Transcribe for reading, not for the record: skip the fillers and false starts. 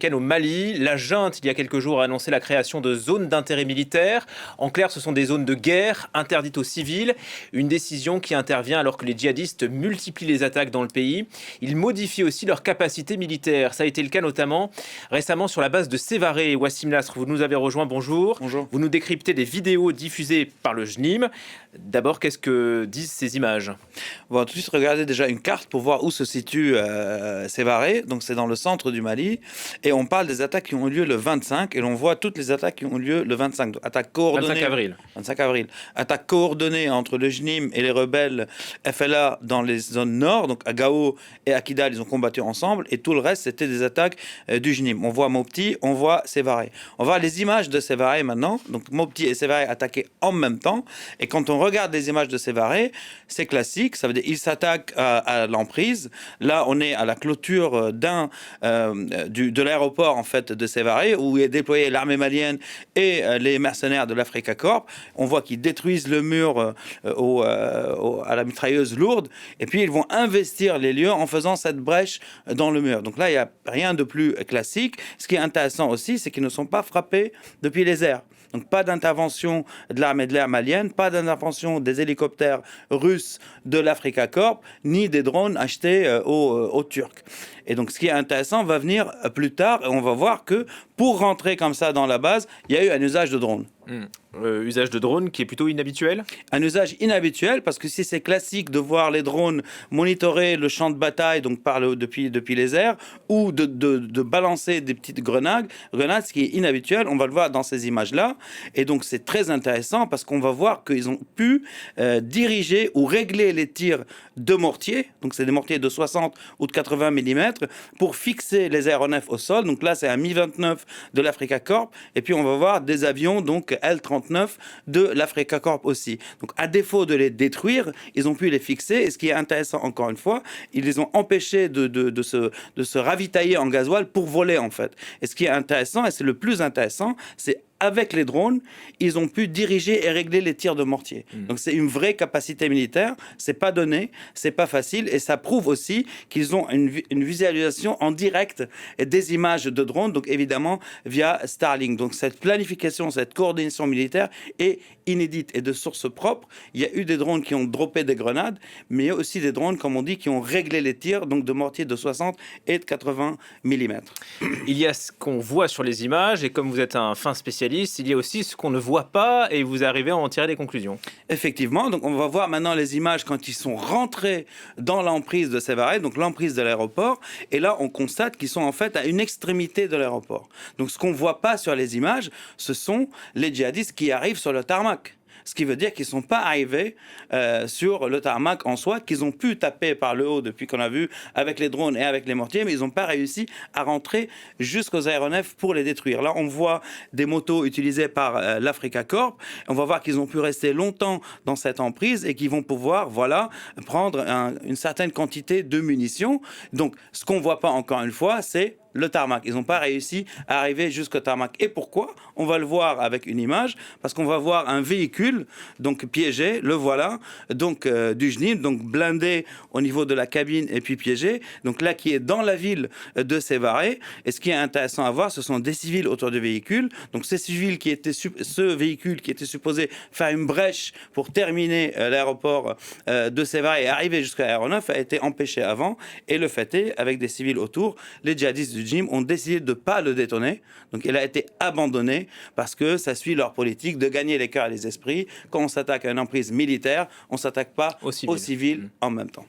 Au Mali, la junte, il y a quelques jours, a annoncé la création de zones d'intérêt militaire. En clair, ce sont des zones de guerre interdites aux civils. Une décision qui intervient alors que les djihadistes multiplient les attaques dans le pays. Ils modifient aussi leurs capacités militaires. Ça a été le cas notamment récemment sur la base de Sévaré. Wassim Nasr, vous nous avez rejoint, bonjour. Bonjour. Vous nous décryptez des vidéos diffusées par le JNIM. D'abord, qu'est-ce que disent ces images? On va tout de suite regarder déjà une carte pour voir où se situe Sévaré. Donc c'est dans le centre du Mali. Et on parle des attaques qui ont eu lieu le 25. Et l'on voit toutes les attaques qui ont eu lieu le 25. Donc, attaques coordonnées. 25 avril. 25 avril. Attaques coordonnées entre le JNIM et les rebelles FLA dans les zones nord. Donc à Gao et à Kidal, ils ont combattu ensemble. Et tout le reste, c'était des attaques du JNIM. On voit Mopti, on voit Sévaré. On voit les images de Sévaré maintenant. Donc Mopti et Sévaré attaqués en même temps. Et quand on regarde les images de Sévaré, c'est classique. Ça veut dire qu'ils s'attaquent à l'emprise. Là, on est à la clôture de l'aéroport en fait de Sévaré où est déployée l'armée malienne et les mercenaires de l'Africa Corp. On voit qu'ils détruisent le mur à la mitrailleuse lourde et puis ils vont investir les lieux en faisant cette brèche dans le mur. Donc là, il n'y a rien de plus classique. Ce qui est intéressant aussi, c'est qu'ils ne sont pas frappés depuis les airs. Donc pas d'intervention de l'armée de l'air malienne, pas d'intervention des hélicoptères russes de l'Africa Corp, ni des drones achetés aux Turcs. Et donc ce qui est intéressant va venir plus tard et on va voir que pour rentrer comme ça dans la base, il y a eu un usage de drones. Usage de drones qui est plutôt inhabituel. Un usage inhabituel parce que si c'est classique de voir les drones monitorer le champ de bataille donc depuis les airs ou de balancer des petites grenades, ce qui est inhabituel, on va le voir dans ces images-là. Et donc c'est très intéressant parce qu'on va voir qu'ils ont pu diriger ou régler les tirs de mortiers, donc c'est des mortiers de 60 ou de 80 mm, pour fixer les aéronefs au sol. Donc là c'est un Mi-29 de l'Africa Corp et puis on va voir des avions donc L-39 de l'Africa Corp aussi. Donc à défaut de les détruire, ils ont pu les fixer et ce qui est intéressant encore une fois, ils les ont empêchés de se ravitailler en gasoil pour voler en fait. Et ce qui est intéressant et c'est le plus intéressant, c'est avec les drones, ils ont pu diriger et régler les tirs de mortier. Donc c'est une vraie capacité militaire, c'est pas donné, c'est pas facile et ça prouve aussi qu'ils ont une visualisation en direct des images de drones, donc évidemment via Starlink. Donc cette planification, cette coordination militaire est inédite et de source propre. Il y a eu des drones qui ont droppé des grenades, mais il y a aussi des drones, comme on dit, qui ont réglé les tirs, donc de mortiers de 60 et de 80 mm. Il y a ce qu'on voit sur les images et comme vous êtes un fin spécialiste, il y a aussi ce qu'on ne voit pas et vous arrivez à en tirer des conclusions. Effectivement, donc on va voir maintenant les images quand ils sont rentrés dans l'emprise de Sévaré, donc l'emprise de l'aéroport, et là on constate qu'ils sont en fait à une extrémité de l'aéroport. Donc ce qu'on ne voit pas sur les images, ce sont les djihadistes qui arrivent sur le tarmac. Ce qui veut dire qu'ils ne sont pas arrivés sur le tarmac en soi, qu'ils ont pu taper par le haut depuis qu'on a vu avec les drones et avec les mortiers, mais ils n'ont pas réussi à rentrer jusqu'aux aéronefs pour les détruire. Là, on voit des motos utilisées par l'Africa Corp. On va voir qu'ils ont pu rester longtemps dans cette emprise et qu'ils vont pouvoir prendre une certaine quantité de munitions. Donc, ce qu'on ne voit pas encore une fois, c'est le tarmac. Ils n'ont pas réussi à arriver jusqu'au tarmac. Et pourquoi? On va le voir avec une image, parce qu'on va voir un véhicule, donc piégé, le voilà, donc du JNIM, donc blindé au niveau de la cabine et puis piégé, donc là qui est dans la ville de Sévaré. Et ce qui est intéressant à voir, ce sont des civils autour du véhicule. Donc ces civils ce véhicule qui était supposé faire une brèche pour terminer l'aéroport de Sévaré et arriver jusqu'à l'aéronef a été empêché avant. Et le fait est, avec des civils autour, les djihadistes du JNIM ont décidé de ne pas le détonner. Donc il a été abandonné parce que ça suit leur politique de gagner les cœurs et les esprits. Quand on s'attaque à une emprise militaire, on ne s'attaque pas aux civils en même temps.